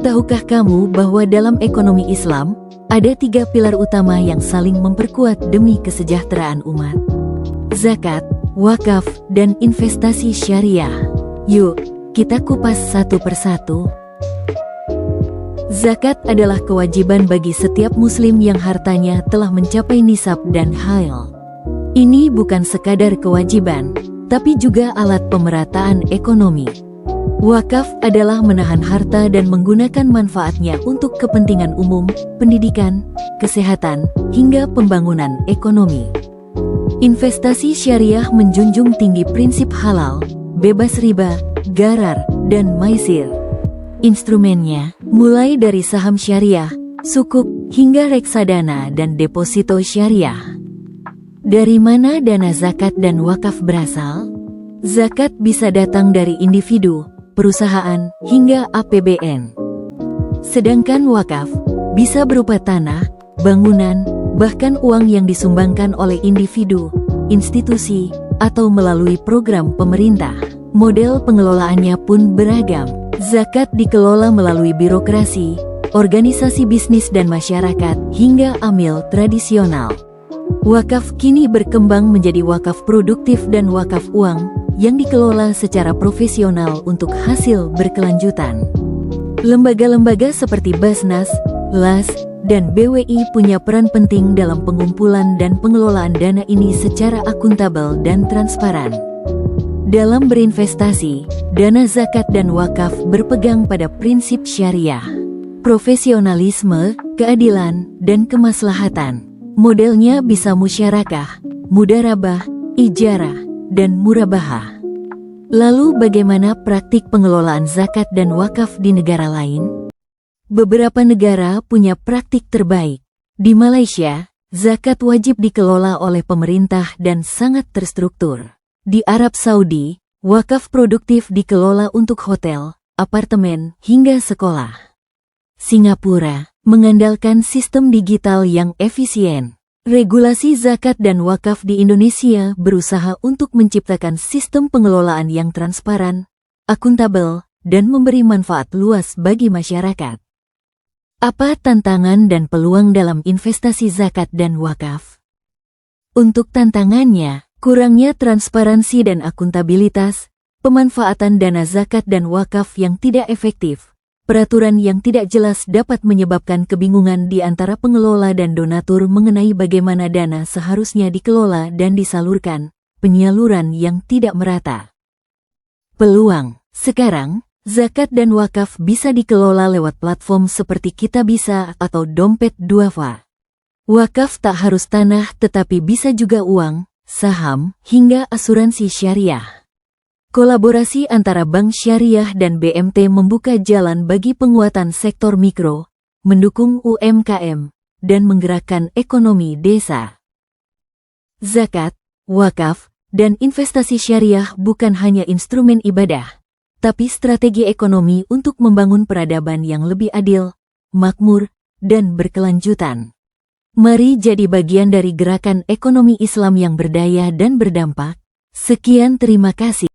Tahukah kamu bahwa dalam ekonomi Islam, ada 3 pilar utama yang saling memperkuat demi kesejahteraan umat? Zakat, wakaf, dan investasi syariah. Yuk, kita kupas satu persatu. Zakat adalah kewajiban bagi setiap muslim yang hartanya telah mencapai nisab dan hail. Ini bukan sekadar kewajiban, tapi juga alat pemerataan ekonomi. Wakaf adalah menahan harta dan menggunakan manfaatnya untuk kepentingan umum, pendidikan, kesehatan, hingga pembangunan ekonomi. Investasi syariah menjunjung tinggi prinsip halal, bebas riba, gharar, dan maisir. Instrumennya mulai dari saham syariah, sukuk, hingga reksadana dan deposito syariah. Dari mana dana zakat dan wakaf berasal? Zakat bisa datang dari individu, perusahaan, hingga APBN. Sedangkan wakaf bisa berupa tanah, bangunan, bahkan uang yang disumbangkan oleh individu, institusi, atau melalui program pemerintah. Model pengelolaannya pun beragam. Zakat dikelola melalui birokrasi, organisasi bisnis dan masyarakat, hingga amil tradisional. Wakaf kini berkembang menjadi wakaf produktif dan wakaf uang, yang dikelola secara profesional untuk hasil berkelanjutan. Lembaga-lembaga seperti Basnas, LAS, dan BWI punya peran penting dalam pengumpulan dan pengelolaan dana ini secara akuntabel dan transparan. Dalam berinvestasi, dana zakat dan wakaf berpegang pada prinsip syariah, profesionalisme, keadilan, dan kemaslahatan. Modelnya bisa musyarakah, mudharabah, ijarah, dan murabahah. Lalu bagaimana praktik pengelolaan zakat dan wakaf di negara lain? Beberapa negara punya praktik terbaik. Di Malaysia, zakat wajib dikelola oleh pemerintah dan sangat terstruktur. Di Arab Saudi, wakaf produktif dikelola untuk hotel, apartemen, hingga sekolah. Singapura mengandalkan sistem digital yang efisien. Regulasi zakat dan wakaf di Indonesia berusaha untuk menciptakan sistem pengelolaan yang transparan, akuntabel, dan memberi manfaat luas bagi masyarakat. Apa tantangan dan peluang dalam investasi zakat dan wakaf? Untuk tantangannya, kurangnya transparansi dan akuntabilitas, pemanfaatan dana zakat dan wakaf yang tidak efektif, peraturan yang tidak jelas dapat menyebabkan kebingungan di antara pengelola dan donatur mengenai bagaimana dana seharusnya dikelola dan disalurkan, penyaluran yang tidak merata. Peluang. Sekarang, zakat dan wakaf bisa dikelola lewat platform seperti Kitabisa atau Dompet Duafa. Wakaf tak harus tanah tetapi bisa juga uang, saham, hingga asuransi syariah. Kolaborasi antara bank syariah dan BMT membuka jalan bagi penguatan sektor mikro, mendukung UMKM, dan menggerakkan ekonomi desa. Zakat, wakaf, dan investasi syariah bukan hanya instrumen ibadah, tapi strategi ekonomi untuk membangun peradaban yang lebih adil, makmur, dan berkelanjutan. Mari jadi bagian dari gerakan ekonomi Islam yang berdaya dan berdampak. Sekian, terima kasih.